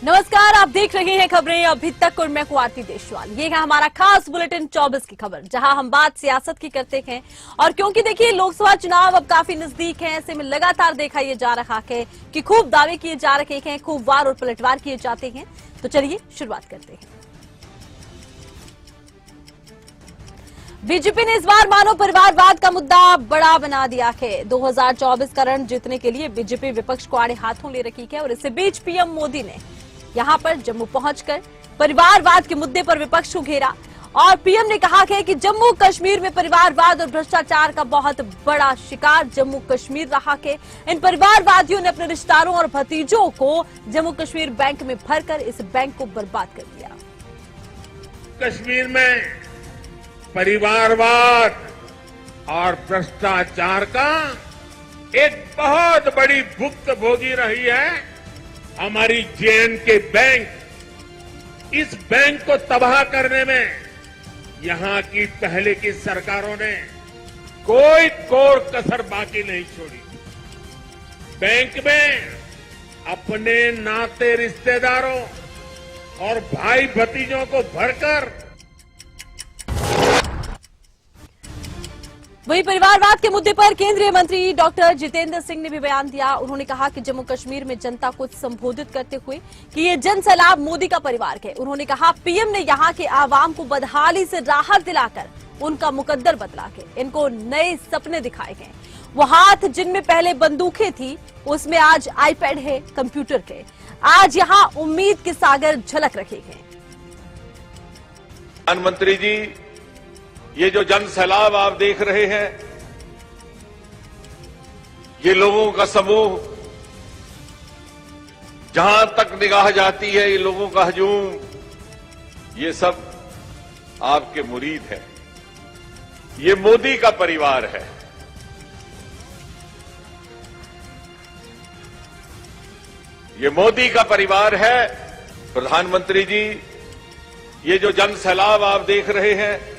नमस्कार, आप देख रहे हैं खबरें अभी तक और मैं आरती देशवाल। ये है हमारा खास बुलेटिन 24 की खबर, जहां हम बात सियासत की करते हैं। और क्योंकि देखिए लोकसभा चुनाव अब काफी नजदीक है, ऐसे में लगातार देखा यह जा रहा है कि खूब दावे किए जा रहे हैं, खूब वार और पलटवार किए जाते हैं। तो चलिए शुरुआत करते हैं। बीजेपी ने इस बार मानव परिवारवाद का मुद्दा बड़ा बना दिया है। 2024 का रण जीतने के लिए बीजेपी विपक्ष को आड़े हाथों ले रखी है और इसी बीच पीएम मोदी ने यहां पर जम्मू पहुंचकर परिवारवाद के मुद्दे पर विपक्ष को घेरा और पीएम ने कहा है कि जम्मू कश्मीर में परिवारवाद और भ्रष्टाचार का बहुत बड़ा शिकार जम्मू कश्मीर रहा है। इन परिवारवादियों ने अपने रिश्तेदारों और भतीजों को जम्मू कश्मीर बैंक में भरकर इस बैंक को बर्बाद कर दिया। कश्मीर में परिवारवाद और भ्रष्टाचार का एक बहुत बड़ी भुक्तभोगी रही है हमारी जे.एंड.के बैंक। इस बैंक को तबाह करने में यहां की पहले की सरकारों ने कोई कोर कसर बाकी नहीं छोड़ी। बैंक में अपने नाते रिश्तेदारों और भाई भतीजों को भरकर वहीं परिवारवाद के मुद्दे पर केंद्रीय मंत्री डॉक्टर जितेंद्र सिंह ने भी बयान दिया। उन्होंने कहा कि जम्मू कश्मीर में जनता को संबोधित करते हुए कि ये जन सैलाब मोदी का परिवार है। उन्होंने कहा पीएम ने यहां के आवाम को बदहाली से राहत दिलाकर उनका मुकद्दर बदला है। इनको नए सपने दिखाए गए। वो हाथ जिनमें पहले बंदूकें थी उसमें आज आईपैड है, कंप्यूटर है। आज यहां उम्मीद के सागर झलक रहे हैं। प्रधानमंत्री जी, ये जो जन सैलाब आप देख रहे हैं, ये लोगों का समूह, जहां तक निगाह जाती है ये लोगों का हजूम, ये सब आपके मुरीद हैं। ये मोदी का परिवार है। ये मोदी का परिवार है। प्रधानमंत्री जी, ये जो जन सैलाब आप देख रहे हैं,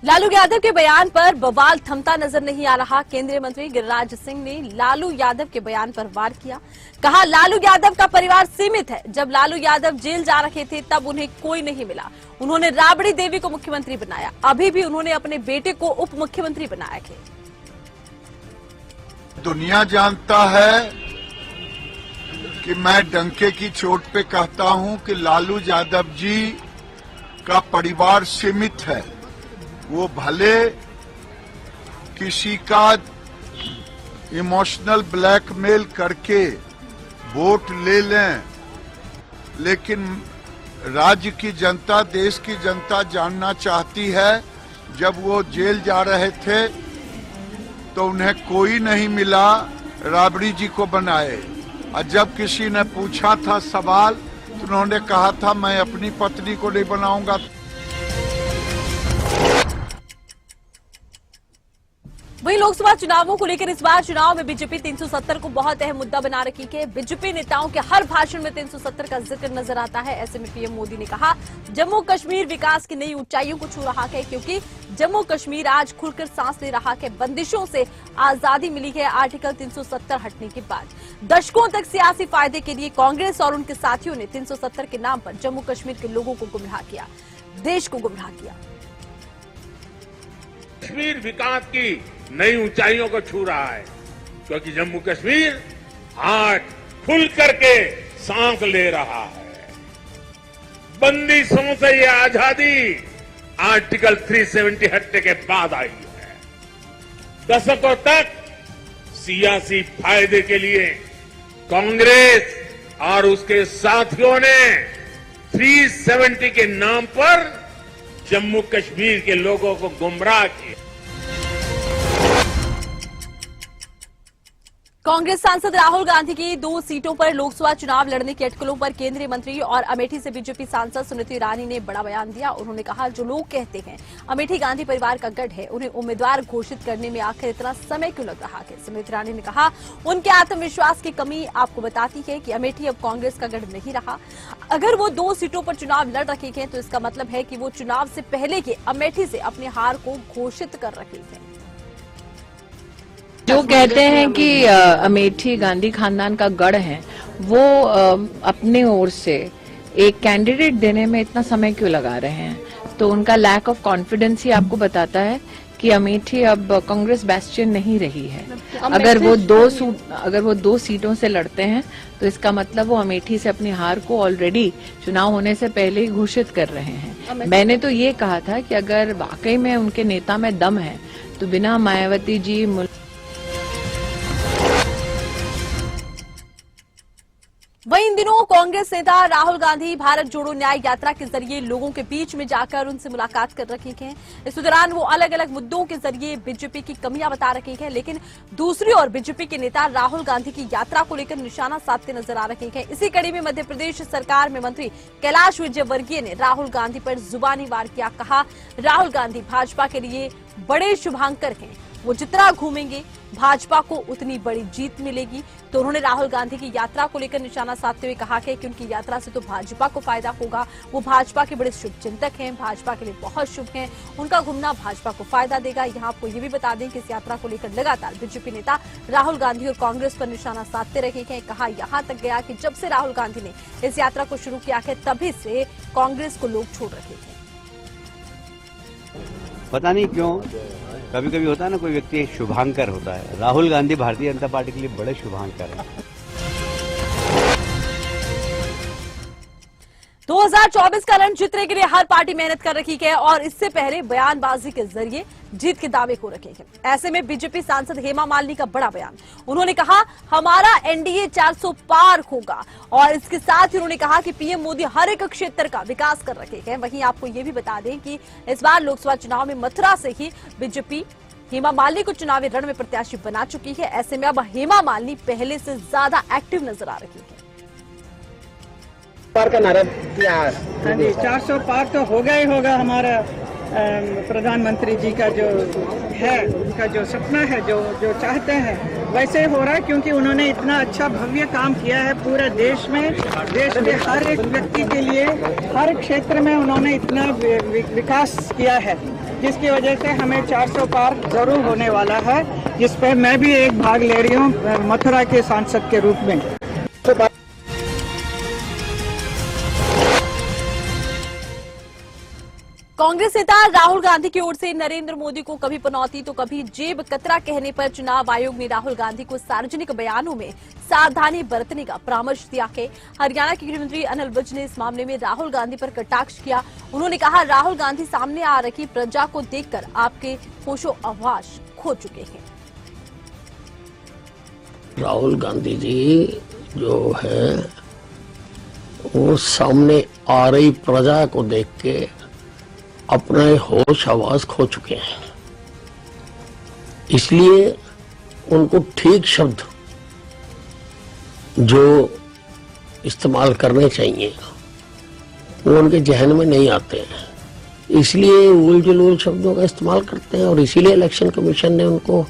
लालू यादव के बयान पर बवाल थमता नजर नहीं आ रहा। केंद्रीय मंत्री गिरिराज सिंह ने लालू यादव के बयान पर वार किया। कहा लालू यादव का परिवार सीमित है। जब लालू यादव जेल जा रहे थे तब उन्हें कोई नहीं मिला। उन्होंने राबड़ी देवी को मुख्यमंत्री बनाया। अभी भी उन्होंने अपने बेटे को उप मुख्यमंत्री बनाया है। दुनिया जानता है कि मैं डंके की चोट पे कहता हूं कि लालू यादव जी का परिवार सीमित है। वो भले किसी का इमोशनल ब्लैकमेल करके वोट ले लें, लेकिन राज्य की जनता, देश की जनता जानना चाहती है। जब वो जेल जा रहे थे तो उन्हें कोई नहीं मिला, राबड़ी जी को बनाए। और जब किसी ने पूछा था सवाल तो उन्होंने कहा था मैं अपनी पत्नी को नहीं बनाऊंगा। वहीं लोकसभा चुनावों को लेकर इस बार चुनाव में बीजेपी 370 को बहुत अहम मुद्दा बना रखी है। बीजेपी नेताओं के हर भाषण में 370 का जिक्र नजर आता है। ऐसे में पीएम मोदी ने कहा जम्मू कश्मीर विकास की नई ऊंचाइयों को छू रहा है, क्योंकि जम्मू कश्मीर आज खुलकर सांस ले रहा है। बंदिशों से आजादी मिली है आर्टिकल 370 हटने के बाद। दशकों तक सियासी फायदे के लिए कांग्रेस और उनके साथियों ने 370 के नाम पर जम्मू कश्मीर के लोगों को गुमराह किया, देश को गुमराह किया। कश्मीर विकास की नई ऊंचाइयों को छू रहा है, क्योंकि जम्मू कश्मीर आज खुल करके सांस ले रहा है। बंदिशों से ये आजादी आर्टिकल 370 हटने के बाद आई है। दशकों तक सियासी फायदे के लिए कांग्रेस और उसके साथियों ने 370 के नाम पर जम्मू कश्मीर के लोगों को गुमराह किया। कांग्रेस सांसद राहुल गांधी की 2 सीटों पर लोकसभा चुनाव लड़ने की अटकलों पर केंद्रीय मंत्री और अमेठी से बीजेपी सांसद स्मृति ईरानी ने बड़ा बयान दिया। उन्होंने कहा जो लोग कहते हैं अमेठी गांधी परिवार का गढ़ है, उन्हें उम्मीदवार घोषित करने में आखिर इतना समय क्यों लग रहा है। स्मृति ईरानी ने कहा उनके आत्मविश्वास की कमी आपको बताती है कि अमेठी अब कांग्रेस का गढ़ नहीं रहा। अगर वो 2 सीटों पर चुनाव लड़ रहे हैं तो इसका मतलब है कि वो चुनाव से पहले के अमेठी से अपनी हार को घोषित कर रहे हैं। जो कहते हैं कि अमेठी गांधी खानदान का गढ़ है, वो अपने ओर से एक कैंडिडेट देने में इतना समय क्यों लगा रहे हैं? तो उनका लैक ऑफ कॉन्फिडेंस ही आपको बताता है कि अमेठी अब कांग्रेस बैस्टियन नहीं रही है। अगर वो दो सीटों से लड़ते हैं तो इसका मतलब वो अमेठी से अपनी हार को ऑलरेडी चुनाव होने से पहले ही घोषित कर रहे हैं। मैंने तो ये कहा था कि अगर वाकई में उनके नेता में दम है तो बिना मायावती जी वहीं इन दिनों कांग्रेस नेता राहुल गांधी भारत जोड़ो न्याय यात्रा के जरिए लोगों के बीच में जाकर उनसे मुलाकात कर रहे हैं। इस दौरान वो अलग अलग मुद्दों के जरिए बीजेपी की कमियां बता रहे हैं, लेकिन दूसरी ओर बीजेपी के नेता राहुल गांधी की यात्रा को लेकर निशाना साधते नजर आ रहे हैं। इसी कड़ी में मध्य प्रदेश सरकार में मंत्री कैलाश विजयवर्गीय ने राहुल गांधी पर जुबानी वार किया। कहा, राहुल गांधी भाजपा के लिए बड़े शुभांकर हैं, वो जितना घूमेंगे भाजपा को उतनी बड़ी जीत मिलेगी। तो उन्होंने राहुल गांधी की यात्रा को लेकर निशाना साधते हुए कहा कि उनकी यात्रा से तो भाजपा को फायदा होगा, वो भाजपा के बड़े शुभचिंतक हैं, भाजपा के लिए बहुत शुभ हैं, उनका घूमना भाजपा को फायदा देगा। यहाँ आपको ये भी बता दें कि इस यात्रा को लेकर लगातार बीजेपी नेता राहुल गांधी और कांग्रेस पर निशाना साधते रहे हैं। कहा, यहाँ तक गया कि जब से राहुल गांधी ने इस यात्रा को शुरू किया है तभी से कांग्रेस को लोग छोड़ रहे हैं। पता नहीं क्यों कभी कभी होता है ना, कोई व्यक्ति एक शुभांकर होता है। राहुल गांधी भारतीय जनता पार्टी के लिए बड़े शुभांकर हैं। 2024 का रण जीतने के लिए हर पार्टी मेहनत कर रही है और इससे पहले बयानबाजी के जरिए जीत के दावे हो रखे हैं। ऐसे में बीजेपी सांसद हेमा मालिनी का बड़ा बयान। उन्होंने कहा, हमारा एनडीए 400 पार होगा और इसके साथ ही उन्होंने कहा कि पीएम मोदी हर एक क्षेत्र का विकास कर रखे हैं। वहीं आपको ये भी बता दें कि इस बार लोकसभा चुनाव में मथुरा से ही बीजेपी हेमा मालिनी को चुनावी रण में प्रत्याशी बना चुकी है। ऐसे में अब हेमा मालिनी पहले से ज्यादा एक्टिव नजर आ रही है। पार का नारा दिया। हाँ जी, 400 पार तो होगा ही होगा। हमारा प्रधानमंत्री जी का जो है, उनका जो सपना है, जो चाहते हैं वैसे हो रहा है, क्योंकि उन्होंने इतना अच्छा भव्य काम किया है पूरे देश में। देश के हर एक व्यक्ति के लिए हर क्षेत्र में उन्होंने इतना विकास किया है, जिसकी वजह से हमें 400 पार जरूर होने वाला है, जिस पे मैं भी एक भाग ले रही हूँ मथुरा के सांसद के रूप में। कांग्रेस नेता राहुल गांधी की ओर से नरेंद्र मोदी को कभी पनौती तो कभी जेब कतरा कहने पर चुनाव आयोग ने राहुल गांधी को सार्वजनिक बयानों में सावधानी बरतने का परामर्श दिया है। हरियाणा के गृह मंत्री अनिल विज ने इस मामले में राहुल गांधी पर कटाक्ष किया। उन्होंने कहा, राहुल गांधी सामने आ रही प्रजा को देखकर आपके होशो हवास खो चुके हैं। राहुल गांधी जी जो है वो सामने आ रही प्रजा को देख के अपने होश हवास खो चुके हैं, इसलिए उनको ठीक शब्द जो इस्तेमाल करने चाहिए वो उनके जहन में नहीं आते हैं, इसलिए उल जुलूल शब्दों का इस्तेमाल करते हैं और इसीलिए इलेक्शन कमीशन ने उनको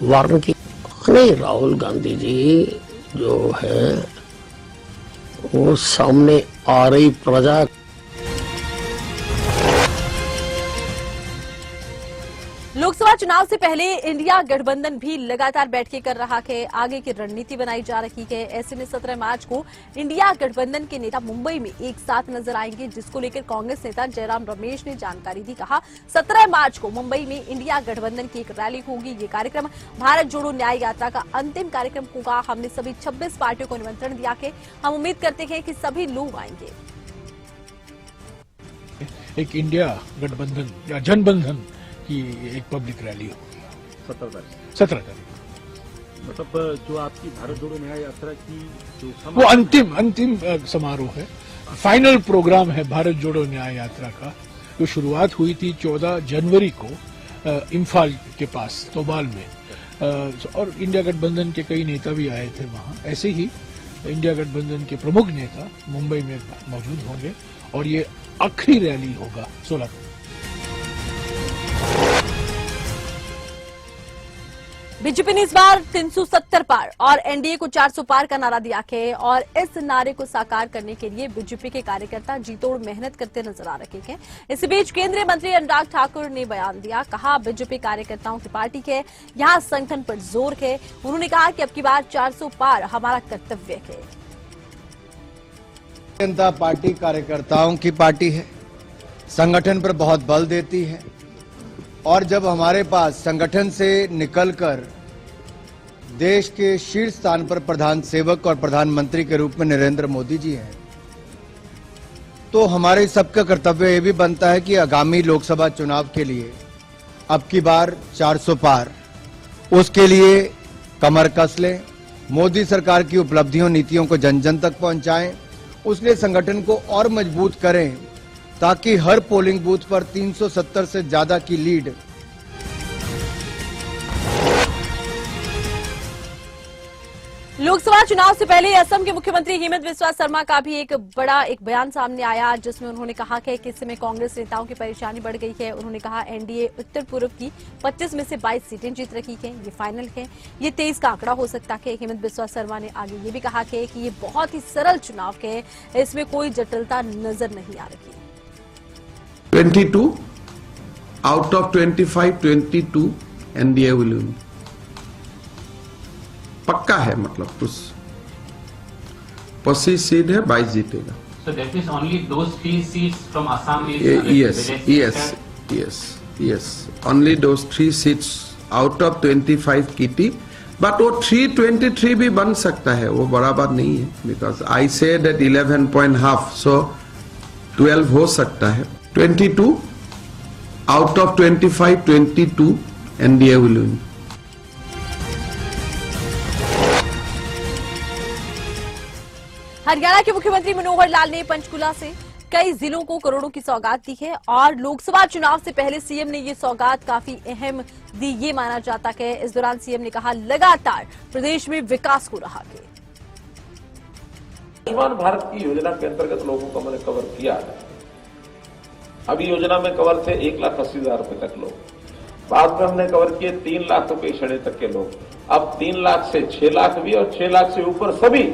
वार्न किया। नहीं, राहुल गांधी जी जो है वो सामने आ रही प्रजा। लोकसभा चुनाव से पहले इंडिया गठबंधन भी लगातार बैठकें कर रहा है, आगे की रणनीति बनाई जा रही है। ऐसे में 17 मार्च को इंडिया गठबंधन के नेता मुंबई में एक साथ नजर आएंगे, जिसको लेकर कांग्रेस नेता जयराम रमेश ने जानकारी दी। कहा, 17 मार्च को मुंबई में इंडिया गठबंधन की एक रैली होगी। ये कार्यक्रम भारत जोड़ो न्याय यात्रा का अंतिम कार्यक्रम होगा। हमने सभी 26 पार्टियों को निमंत्रण दिया है। हम उम्मीद करते हैं कि सभी लोग आएंगे। एक इंडिया गठबंधन या जनबंधन की एक पब्लिक रैली होगी 17 तारीख। मतलब जो आपकी भारत जोड़ो न्याय यात्रा की जो वो अंतिम समारोह है, फाइनल प्रोग्राम है भारत जोड़ो न्याय यात्रा का, जो शुरुआत हुई थी 14 जनवरी को इम्फाल के पास तोबाल में, और इंडिया गठबंधन के कई नेता भी आए थे वहां। ऐसे ही इंडिया गठबंधन के प्रमुख नेता मुंबई में मौजूद होंगे और ये आखिरी रैली होगा 16 को। बीजेपी ने इस बार 370 पार और एनडीए को 400 पार का नारा दिया है और इस नारे को साकार करने के लिए बीजेपी के कार्यकर्ता जी तोड़ मेहनत करते नजर आ रहे हैं। इसी बीच केंद्रीय मंत्री अनुराग ठाकुर ने बयान दिया, कहा बीजेपी कार्यकर्ताओं की पार्टी है, यहां संगठन पर जोर है। उन्होंने कहा कि अब की बार 400 पार हमारा कर्तव्य है। जनता पार्टी कार्यकर्ताओं की पार्टी है, संगठन पर बहुत बल देती है और जब हमारे पास संगठन से निकलकर देश के शीर्ष स्थान पर प्रधान सेवक और प्रधानमंत्री के रूप में नरेंद्र मोदी जी हैं, तो हमारे सबका कर्तव्य ये भी बनता है कि आगामी लोकसभा चुनाव के लिए अब की बार 400 पार, उसके लिए कमर कस लें, मोदी सरकार की उपलब्धियों नीतियों को जन जन तक पहुंचाएं, उसलिए संगठन को और मजबूत करें ताकि हर पोलिंग बूथ पर 370 से ज्यादा की लीड। लोकसभा चुनाव से पहले असम के मुख्यमंत्री हिमंत बिस्वा शर्मा का भी एक बयान सामने आया, जिसमें उन्होंने कहा कि इस समय कांग्रेस नेताओं की परेशानी बढ़ गई है। उन्होंने कहा एनडीए उत्तर पूर्व की 25 में से 22 सीटें जीत रही है, ये फाइनल है, ये 23 का आंकड़ा हो सकता है। हिमंत बिस्वा शर्मा ने आगे ये भी कहा कि ये बहुत ही सरल चुनाव है, इसमें कोई जटिलता नजर नहीं आ रही। 22 out of 25, 22 NDA will win. पक्का है, मतलब कुछ 25 सीट है, 22 जीतेगा। So that is only those 3 seats from Assam is yes. Only those 3 seats out of 25 KT. But वो 323 भी बन सकता है, वो बड़ा बात नहीं है, because I said that 11.5, so 12 हो सकता है। 22 out of 25, 22 NDA will win. Haryana के मुख्यमंत्री मनोहर लाल ने पंचकुला से कई जिलों को करोड़ों की सौगात दी है और लोकसभा चुनाव से पहले सीएम ने ये सौगात काफी अहम दी, ये माना जाता है। इस दौरान सीएम ने कहा, लगातार प्रदेश में विकास हो रहा है। आयुष्मान भारत की योजना के अंतर्गत लोगों को मैंने कवर किया है। अभी योजना में कवर थे 1,80,000 रुपए तक लोग, बाद में हमने कवर किए 3 लाख रुपए श्रेणी तक के लोग, अब 3 लाख से 6 लाख भी और 6 लाख से ऊपर सभी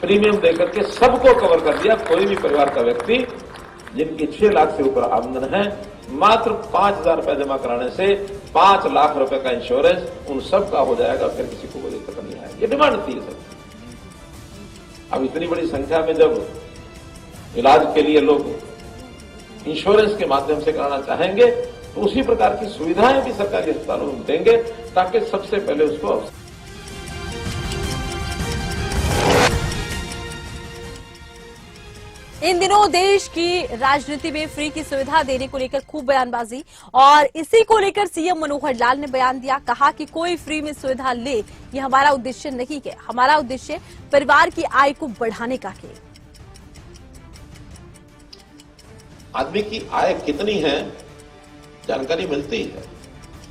प्रीमियम देकर के सबको कवर कर दिया। कोई भी परिवार का व्यक्ति जिनकी 6 लाख से ऊपर आमदन है, मात्र 5,000 रुपए जमा कराने से 5 लाख रुपए का इंश्योरेंस उन सब का हो जाएगा, फिर किसी को कोई दिक्कत नहीं आएगी। ये डिमांड थी सर। अब इतनी बड़ी संख्या में जब इलाज के लिए लोग इंश्योरेंस के माध्यम से कराना चाहेंगे, तो उसी प्रकार की सुविधाएं भी सरकारी अस्पतालों में देंगे ताकि सबसे पहले उसको। इन दिनों देश की राजनीति में फ्री की सुविधा देने को लेकर खूब बयानबाजी और इसी को लेकर सीएम मनोहर लाल ने बयान दिया, कहा कि कोई फ्री में सुविधा ले, ये हमारा उद्देश्य नहीं है, हमारा उद्देश्य परिवार की आय को बढ़ाने का है। आदमी की आय कितनी है जानकारी मिलती है।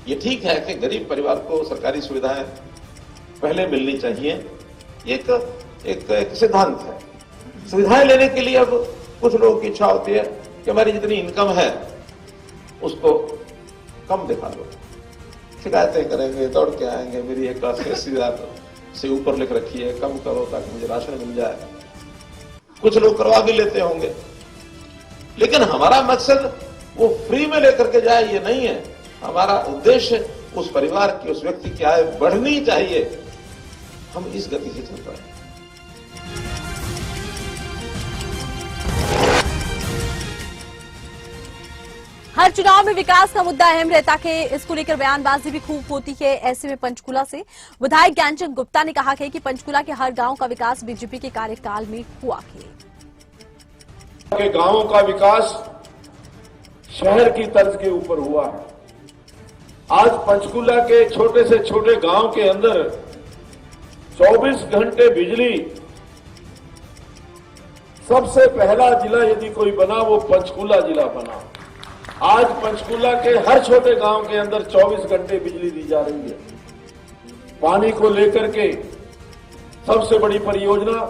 ये ठीक है कि गरीब परिवार को सरकारी सुविधाएं पहले मिलनी चाहिए, एक सिद्धांत है। सुविधाएं लेने के लिए अब कुछ लोगों की इच्छा होती है कि हमारी जितनी इनकम है उसको कम दिखा दो, शिकायतें करेंगे, दौड़ के आएंगे, मेरी 1,80,000 से ऊपर लिख रखी है, कम करो ताकि मुझे राशन मिल जाए। कुछ लोग करवा भी लेते होंगे, लेकिन हमारा मकसद वो फ्री में लेकर के जाए ये नहीं है। हमारा उद्देश्य उस परिवार की, उस व्यक्ति की आय बढ़नी चाहिए। हम इस गति से चल रहे हैं। हर चुनाव में विकास का मुद्दा अहम रहता है, इसको लेकर बयानबाजी भी खूब होती है। ऐसे में पंचकुला से विधायक ज्ञानचंद गुप्ता ने कहा है कि पंचकुला के हर गांव का विकास बीजेपी के कार्यकाल में हुआ है। के गांवों का विकास शहर की तर्ज के ऊपर हुआ है। आज पंचकुला के छोटे से छोटे गांव के अंदर 24 घंटे बिजली, सबसे पहला जिला यदि कोई बना वो पंचकुला जिला बना। आज पंचकुला के हर छोटे गांव के अंदर 24 घंटे बिजली दी जा रही है। पानी को लेकर के सबसे बड़ी परियोजना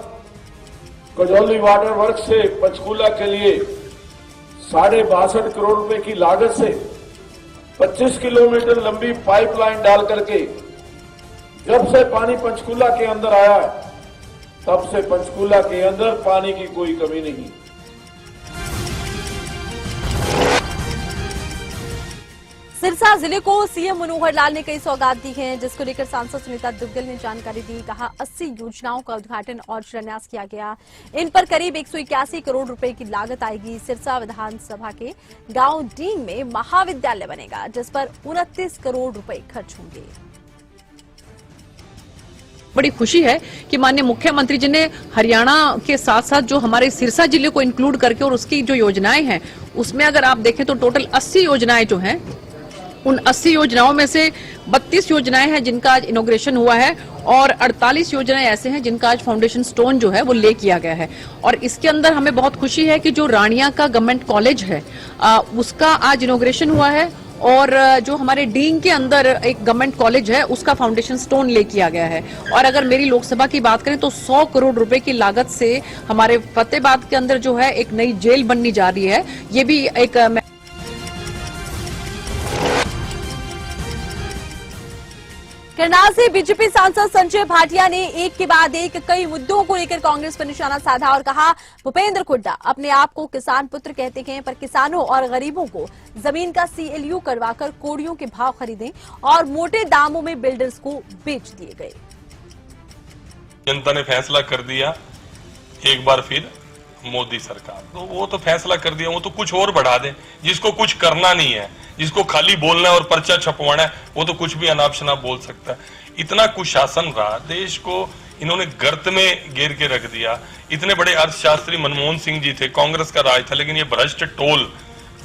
कजौली वाटर वर्क से पंचकुला के लिए 62.5 करोड़ रुपए की लागत से 25 किलोमीटर लंबी पाइपलाइन डाल करके जब से पानी पंचकूला के अंदर आया है, तब से पंचकूला के अंदर पानी की कोई कमी नहीं। सिरसा जिले को सीएम मनोहर लाल ने कई सौगात दी हैं, जिसको लेकर सांसद सुनीता दुग्गल ने जानकारी दी। कहा 80 योजनाओं का उद्घाटन और शिलान्यास किया गया। इन पर करीब 181 करोड़ रुपए की लागत आएगी। सिरसा विधानसभा के गांव डींग में महाविद्यालय बनेगा, जिस पर 29 करोड़ रुपए खर्च होंगे। बड़ी खुशी है कि माननीय मुख्यमंत्री जी ने हरियाणा के साथ साथ जो हमारे सिरसा जिले को इंक्लूड करके और उसकी जो योजनाएं हैं उसमें अगर आप देखें तो टोटल 80 योजनाएं जो हैं, उन 80 योजनाओं में से 32 योजनाएं हैं जिनका आज इनॉग्रेशन हुआ है और 48 योजनाएं ऐसे हैं जिनका आज फाउंडेशन स्टोन जो है वो ले किया गया है। और इसके अंदर हमें बहुत खुशी है कि जो रानिया का गवर्नमेंट कॉलेज है उसका आज इनॉग्रेशन हुआ है और जो हमारे डींग के अंदर एक गवर्नमेंट कॉलेज है उसका फाउंडेशन स्टोन ले किया गया है। और अगर मेरी लोकसभा की बात करें तो 100 करोड़ रुपए की लागत से हमारे फतेहाबाद के अंदर जो है एक नई जेल बनने जा रही है। ये भी एक करनाल से बीजेपी सांसद संजय भाटिया ने एक के बाद एक कई मुद्दों को लेकर कांग्रेस पर निशाना साधा और कहा भूपेंद्र हुड्डा अपने आप को किसान पुत्र कहते हैं, पर किसानों और गरीबों को जमीन का CLU करवाकर कोड़ियों के भाव खरीदें और मोटे दामों में बिल्डर्स को बेच दिए गए। जनता ने फैसला कर दिया एक बार फिर मोदी सरकार, तो वो तो फैसला कर दिया, वो तो कुछ और बढ़ा दे। जिसको कुछ करना नहीं है, जिसको खाली बोलना है और पर्चा छपवाना है, वो तो कुछ भी अनाप शनाप बोल सकता है। इतना कुशासन रहा, देश को इन्होंने गर्त में घेर के रख दिया। इतने बड़े अर्थशास्त्री मनमोहन सिंह जी थे, कांग्रेस का राज था, लेकिन ये भ्रष्ट टोल,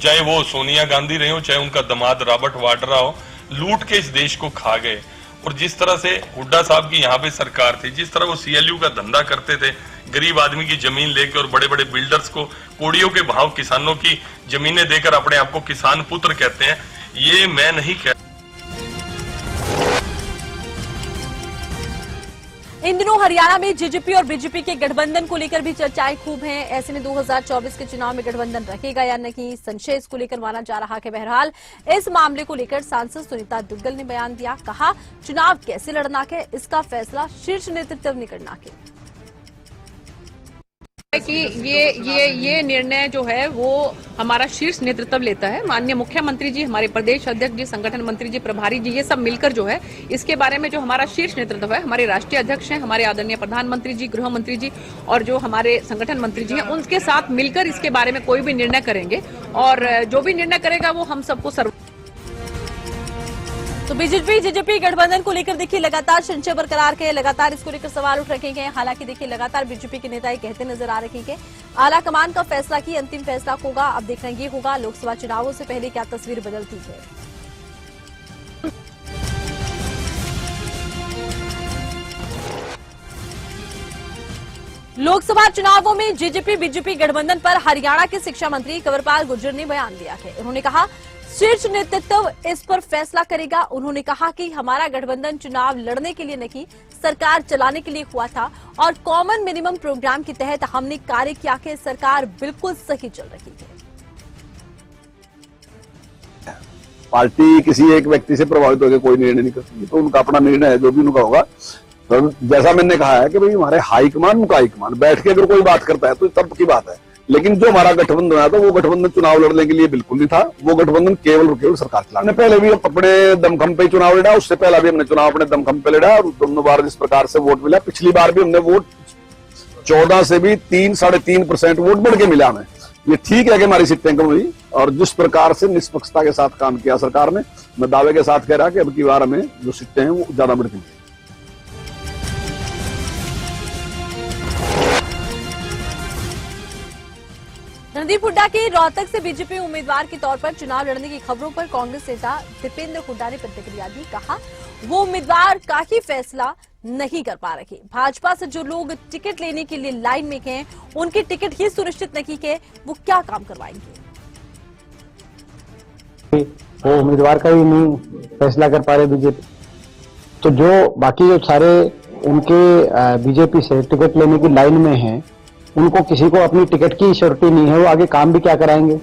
चाहे वो सोनिया गांधी रहे हो चाहे उनका दामाद रॉबर्ट वाड्रा हो, लूट के इस देश को खा गए। और जिस तरह से हुड्डा साहब की यहाँ पे सरकार थी, जिस तरह वो CLU का धंधा करते थे, गरीब आदमी की जमीन लेके और बड़े बड़े बिल्डर्स को कोड़ियों के भाव किसानों की जमीनें देकर अपने आप को किसान पुत्र कहते हैं, ये मैं नहीं कह। इन दिनों हरियाणा में जेजेपी और बीजेपी के गठबंधन को लेकर भी चर्चाएं खूब हैं। ऐसे में 2024 के चुनाव में गठबंधन रखेगा या नहीं, संशय इसको लेकर माना जा रहा है। बहरहाल इस मामले को लेकर सांसद सुनीता दुग्गल ने बयान दिया। कहा चुनाव कैसे लड़ना है इसका फैसला शीर्ष नेतृत्व ने करना है कि ये निर्णय जो है वो हमारा शीर्ष नेतृत्व लेता है। माननीय मुख्यमंत्री जी, हमारे प्रदेश अध्यक्ष जी, संगठन मंत्री जी, प्रभारी जी, ये सब मिलकर जो है इसके बारे में जो हमारा शीर्ष नेतृत्व है, हमारे राष्ट्रीय अध्यक्ष हैं, हमारे आदरणीय प्रधानमंत्री जी, गृह मंत्री जी और जो हमारे संगठन मंत्री जी हैं, उनके साथ मिलकर इसके बारे में कोई भी निर्णय करेंगे और जो भी निर्णय करेगा वो हम सबको तो बीजेपी जेजेपी गठबंधन को लेकर देखिए लगातार संशय बरकरार है, लगातार इसको लेकर सवाल उठ रखे गए। हालांकि देखिए लगातार बीजेपी के नेता कहते नजर आ रहे हैं आला कमान का फैसला की अंतिम फैसला होगा। अब देखना ये होगा लोकसभा चुनावों से पहले क्या तस्वीर बदलती है। लोकसभा चुनावों में जेजेपी बीजेपी गठबंधन पर हरियाणा के शिक्षा मंत्री कंवरपाल गुर्जर ने बयान दिया है। उन्होंने कहा शीर्ष नेतृत्व इस पर फैसला करेगा। उन्होंने कहा कि हमारा गठबंधन चुनाव लड़ने के लिए नहीं, सरकार चलाने के लिए हुआ था और कॉमन मिनिमम प्रोग्राम के तहत हमने कार्य किया कि सरकार बिल्कुल सही चल रही है। पार्टी किसी एक व्यक्ति से प्रभावित होकर कोई निर्णय नहीं कर सकती, तो उनका अपना निर्णय है, जो भी उनका होगा। तो जैसा मैंने कहा है कि भाई हमारे हाईकमान उनका हाईकमान बैठ के अगर कोई बात करता है तो तब की बात है, लेकिन जो हमारा गठबंधन आया था वो गठबंधन चुनाव लड़ने के लिए बिल्कुल नहीं था। वो गठबंधन केवल और केवल सरकार चलाने। पहले भी अपने दमखम पे चुनाव लड़ा, उससे पहला भी हमने चुनाव अपने दमखम पे लड़ा और दोनों बार जिस प्रकार से वोट मिला, पिछली बार भी हमने वोट 14 से भी 3-3.5% वोट बढ़ के मिला हमें। ये ठीक है कि हमारी सीटें कम हुई और जिस प्रकार से निष्पक्षता के साथ काम किया सरकार ने, मैं दावे के साथ कह रहा कि अब की बार हमें जो सीटें हैं वो ज्यादा बढ़ गई। रणदीप हुड्डा के रोहतक से बीजेपी उम्मीदवार के तौर पर चुनाव लड़ने की खबरों पर कांग्रेस नेता दीपेंद्र हुड्डा ने प्रतिक्रिया दी। कहा वो उम्मीदवार का ही फैसला नहीं कर पा रहे। भाजपा से जो लोग टिकट लेने के लिए लाइन में हैं, उनकी टिकट ही सुनिश्चित नहीं है, वो क्या काम करवाएंगे। वो उम्मीदवार का ही नहीं फैसला कर पा रहे बीजेपी, तो जो बाकी जो सारे उनके बीजेपी से टिकट लेने की लाइन में हैं, उनको किसी को अपनी टिकट की श्योरिटी नहीं है, वो आगे काम भी क्या कराएंगे।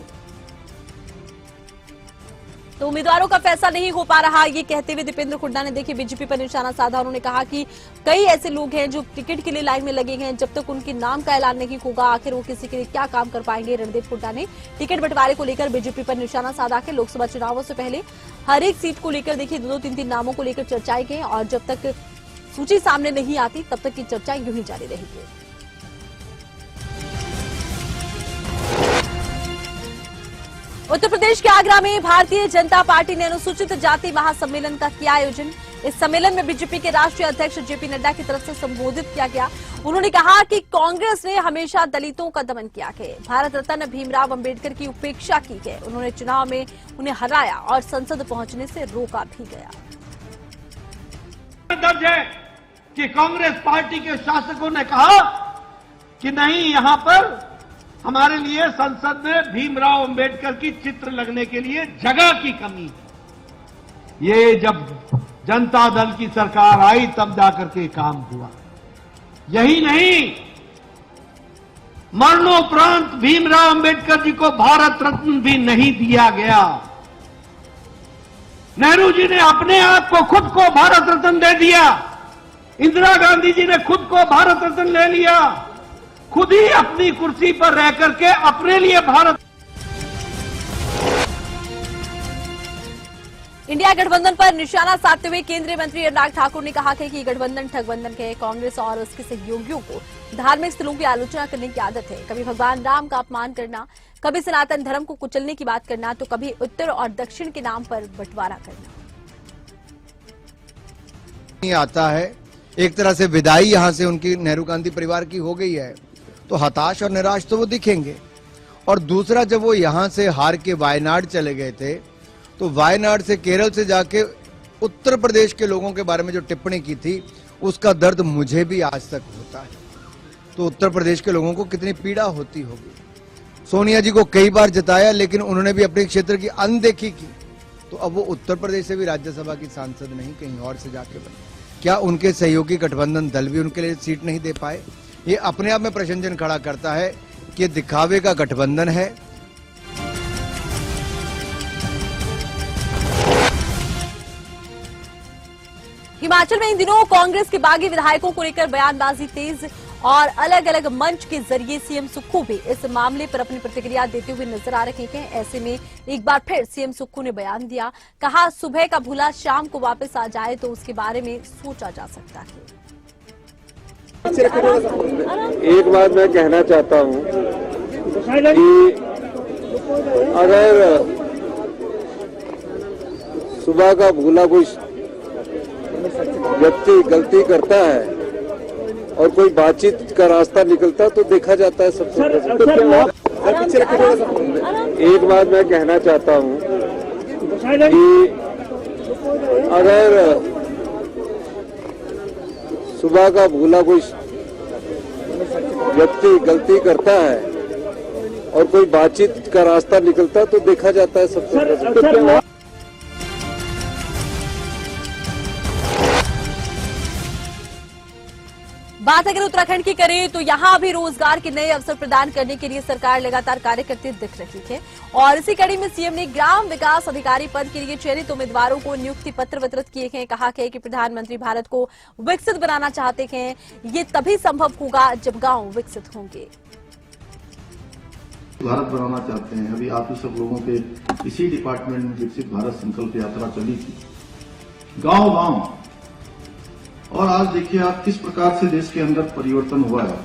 तो उम्मीदवारों का फैसला नहीं हो पा रहा, ये कहते हुए दीपेंद्र हुड्डा ने देखिए बीजेपी पर निशाना साधा। उन्होंने कहा कि कई ऐसे लोग हैं जो टिकट के लिए लाइन में लगे हैं, जब तक उनके नाम का ऐलान नहीं होगा आखिर वो किसी के लिए क्या काम कर पाएंगे। रणदीप हुड्डा ने टिकट बंटवारे को लेकर बीजेपी पर निशाना साधा के लोकसभा चुनावों से पहले हर एक सीट को लेकर देखिए 2-3 नामों को लेकर चर्चाएं गई और जब तक सूची सामने नहीं आती तब तक की चर्चाएं यूं ही जारी रहेगी। उत्तर प्रदेश के आगरा में भारतीय जनता पार्टी ने अनुसूचित जाति महासम्मेलन का किया आयोजन। इस सम्मेलन में बीजेपी के राष्ट्रीय अध्यक्ष जेपी नड्डा की तरफ से संबोधित किया गया। उन्होंने कहा कि कांग्रेस ने हमेशा दलितों का दमन किया है, भारत रत्न भीमराव अंबेडकर की उपेक्षा की है। उन्होंने चुनाव में उन्हें हराया और संसद पहुंचने से रोका भी गया। दर्ज है कि कांग्रेस पार्टी के शासकों ने कहा कि नहीं, यहां पर हमारे लिए संसद में भीमराव अंबेडकर की चित्र लगने के लिए जगह की कमी है। ये जब जनता दल की सरकार आई तब जाकर के काम हुआ। यही नहीं, मरणोपरांत भीमराव अंबेडकर जी को भारत रत्न भी नहीं दिया गया। नेहरू जी ने अपने आप को खुद को भारत रत्न दे दिया, इंदिरा गांधी जी ने खुद को भारत रत्न ले लिया, खुद ही अपनी कुर्सी पर रह करके अपने लिए भारत। इंडिया गठबंधन पर निशाना साधते हुए केंद्रीय मंत्री अनुराग ठाकुर ने कहा कि गठबंधन ठगबंधन है। कांग्रेस और उसके सहयोगियों को धार्मिक स्थलों की आलोचना करने की आदत है, कभी भगवान राम का अपमान करना, कभी सनातन धर्म को कुचलने की बात करना, तो कभी उत्तर और दक्षिण के नाम पर बंटवारा करना। आता है एक तरह से विदाई यहां से उनकी नेहरू गांधी परिवार की हो गई है, तो हताश और निराश तो वो दिखेंगे। और दूसरा, जब वो यहां से हार के वायनाड चले गए थे तो वायनाड से केरल से जाके उत्तर प्रदेश के लोगों के बारे में जो टिप्पणी की थी उसका दर्द मुझे भी आज तक होता है। तो उत्तर प्रदेश के लोगों को कितनी पीड़ा होती होगी। सोनिया जी को कई बार जिताया लेकिन उन्होंने भी अपने क्षेत्र की अनदेखी की, तो अब वो उत्तर प्रदेश से भी राज्यसभा की सांसद नहीं कहीं और से जाके बने। क्या उनके सहयोगी गठबंधन दल भी उनके लिए सीट नहीं दे पाए? ये अपने आप में प्रश्नचिन्ह खड़ा करता है कि दिखावे का गठबंधन है। हिमाचल में इन दिनों कांग्रेस के बागी विधायकों को लेकर बयानबाजी तेज और अलग अलग मंच के जरिए सीएम सुक्खू भी इस मामले पर अपनी प्रतिक्रिया देते हुए नजर आ रहे हैं। ऐसे में एक बार फिर सीएम सुक्खू ने बयान दिया, कहा सुबह का भूला शाम को वापस आ जाए तो उसके बारे में सोचा जा सकता है। एक बात मैं कहना चाहता हूं कि अगर सुबह का भूला कोई व्यक्ति गलती करता है और कोई बातचीत का रास्ता निकलता है तो देखा जाता है सबसे पहले। एक बात मैं कहना चाहता हूं कि अगर सुबह का भूला कोई व्यक्ति गलती करता है और कोई बातचीत का रास्ता निकलता है तो देखा जाता है सबसे पहले। बात अगर उत्तराखंड की करें तो यहां भी रोजगार के नए अवसर प्रदान करने के लिए सरकार लगातार कार्य करती दिख रही है और इसी कड़ी में सीएम ने ग्राम विकास अधिकारी पद के लिए चयनित उम्मीदवारों को नियुक्ति पत्र वितरित किए हैं। कहा है कि प्रधानमंत्री भारत को विकसित बनाना चाहते हैं, ये तभी संभव होगा जब गांव विकसित होंगे। भारत बनाना चाहते हैं। अभी आप ही सब लोगों के इसी डिपार्टमेंट में विकसित भारत संकल्प यात्रा चली थी गांव गांव, और आज देखिए आप किस प्रकार से देश के अंदर परिवर्तन हुआ है।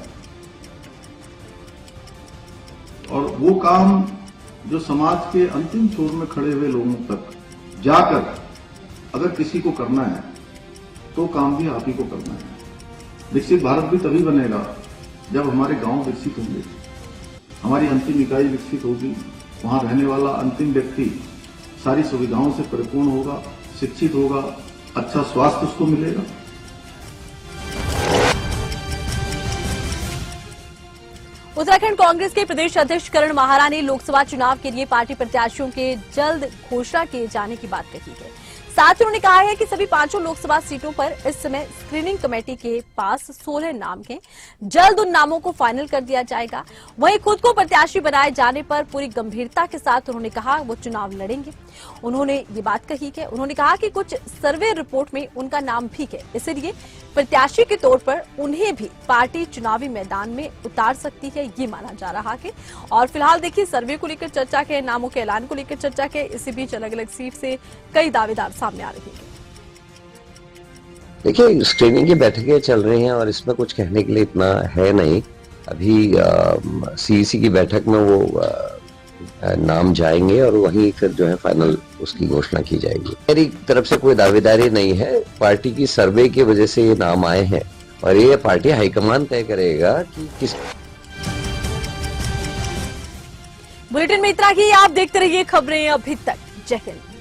और वो काम जो समाज के अंतिम छोर में खड़े हुए लोगों तक जाकर अगर किसी को करना है तो काम भी आप ही को करना है। विकसित भारत भी तभी बनेगा जब हमारे गांव विकसित होंगे, हमारी अंतिम इकाई विकसित होगी, वहां रहने वाला अंतिम व्यक्ति सारी सुविधाओं से परिपूर्ण होगा, शिक्षित होगा, अच्छा स्वास्थ्य उसको मिलेगा। उत्तराखंड कांग्रेस के प्रदेश अध्यक्ष करण माहरा ने लोकसभा चुनाव के लिए पार्टी प्रत्याशियों के जल्द घोषणा किए जाने की बात कही है। साथ ही उन्होंने कहा है कि सभी 5 लोकसभा सीटों पर इस समय स्क्रीनिंग कमेटी के पास 16 नाम हैं। जल्द उन नामों को फाइनल कर दिया जाएगा। वहीं खुद को प्रत्याशी बनाए जाने पर पूरी गंभीरता के साथ उन्होंने कहा वो चुनाव लड़ेंगे। उन्होंने ये बात कही कि उन्होंने कहा कि कुछ सर्वे रिपोर्ट में उनका नाम भी है, इसलिए प्रत्याशी के तौर पर उन्हें भी पार्टी चुनावी मैदान में उतार सकती है, ये माना जा रहा है। और फिलहाल देखिए सर्वे को लेकर चर्चा के, नामों के ऐलान को लेकर चर्चा के, इसी बीच अलग अलग सीट से कई दावेदार सामने आ रहे हैं। देखिए स्क्रीनिंग की बैठकें चल रही हैं और इसमें कुछ कहने के लिए इतना है नहीं। अभी सीईसी की बैठक में वो नाम जाएंगे और वहीं फिर जो है फाइनल उसकी घोषणा की जाएगी। मेरी तरफ से कोई दावेदारी नहीं है, पार्टी की सर्वे की वजह से ये नाम आए हैं और ये पार्टी हाईकमान तय करेगा कि किस। बुलेटिन में इतना ही। आप देखते रहिए खबरें अभी तक। जय हिंद।